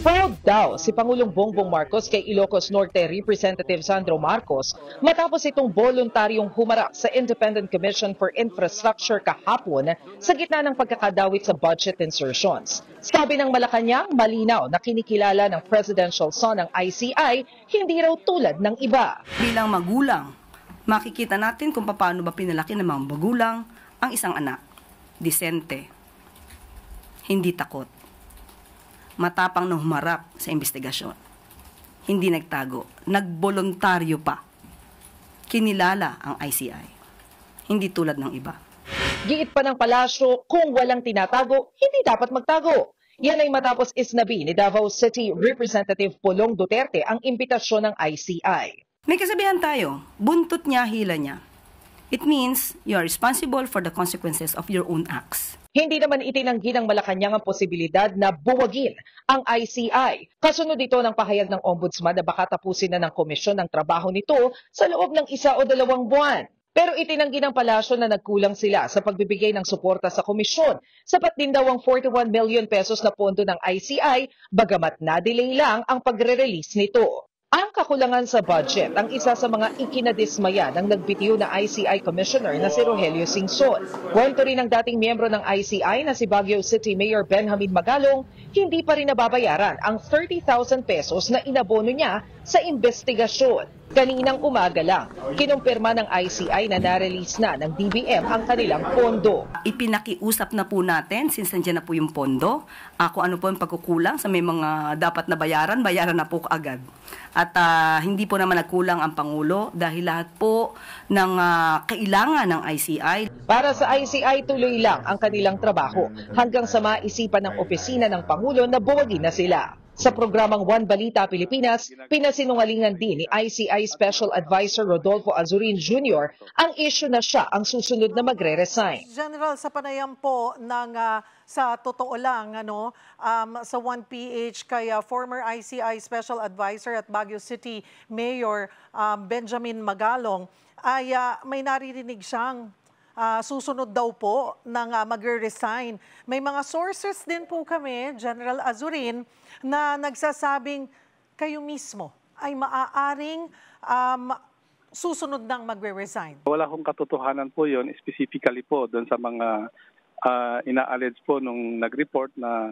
Proud daw si Pangulong Bongbong Marcos kay Ilocos Norte Representative Sandro Marcos matapos itong voluntaryong humarap sa Independent Commission for Infrastructure kahapon sa gitna ng pagkakadawit sa budget insertions. Sabi ng Malacanang, malinaw na kinikilala ng presidential son ng ICI, hindi raw tulad ng iba. Bilang magulang, makikita natin kung paano ba pinalaki ng mga magulang ang isang anak. Disente, hindi takot, matapang na humarap sa investigasyon, hindi nagtago, nagboluntaryo pa, kinilala ang ICI, hindi tulad ng iba. Giit pa ng palasyo, kung walang tinatago, hindi dapat magtago. Yan ay matapos isnabi ni Davao City Representative Pulong Duterte ang imbitasyon ng ICI. May kasabihan tayo, buntot niya, hila niya. It means you are responsible for the consequences of your own acts. Hindi naman itinanggi ng Malacanang ang posibilidad na buwagin ang ICI. Kasunod ito ng pahayag ng Ombudsman na baka tapusin na ng komisyon ng trabaho nito sa loob ng 1 o 2 buwan. Pero itinanggi ng palasyo na nagkulang sila sa pagbibigay ng suporta sa komisyon. Sapat din daw ang 41 million pesos na pondo ng ICI, bagamat na-delay lang ang pagre-release nito. Ang kakulangan sa budget ang isa sa mga ikinadismaya ng nagbitiw na ICI Commissioner na si Rogelio Singson. Kwento rin ng dating miyembro ng ICI na si Baguio City Mayor Benjamin Magalong, hindi pa rin nababayaran ang 30,000 pesos na inabono niya sa investigasyon. Kaninang umaga lang, kinumpirma ng ICI na na-release na ng DBM ang kanilang pondo. Ipinakiusap na po natin, since nandiyan na po yung pondo, kung ano po yung pagkukulang sa may mga dapat na bayaran na po agad. At hindi po naman nagkulang ang Pangulo dahil lahat po ng kailangan ng ICI. Para sa ICI, tuloy lang ang kanilang trabaho hanggang sa maisipan ng opisina ng Pangulo na buwagin na sila. Sa programang One Balita Pilipinas, pinasinungalingan din ni ICI Special Advisor Rodolfo Azurin Jr. ang issue na siya ang susunod na magre-resign. General, sa panayam po ng sa totoo lang sa 1PH kay former ICI Special Advisor at Baguio City Mayor Benjamin Magalong ay may naririnig siyang susunod daw po ng magre-resign. May mga sources din po kami, General Azurin, na nagsasabing kayo mismo ay maaaring susunod ng magre-resign. Wala akong katotohanan po yon, specifically po doon sa mga ina-allege po nung nag-report na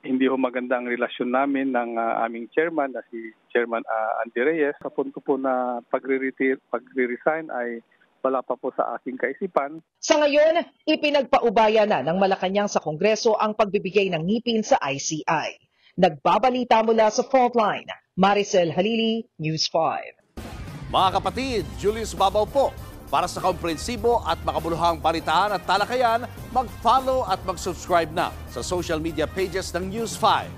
hindi ho maganda ang relasyon namin ng aming chairman na si Chairman Andy Reyes. Sa punto po na pagre-resign ay wala pa po sa aking kaisipan. Sa ngayon, ipinagpaubaya na ng Malacanang sa Kongreso ang pagbibigay ng ngipin sa ICI. Nagbabalita mula sa Frontline, Maricel Halili, News 5. Mga kapatid, Julius Babaw po. Para sa komprehensibo at makabuluhang balitaan at talakayan, mag-follow at mag-subscribe na sa social media pages ng News 5.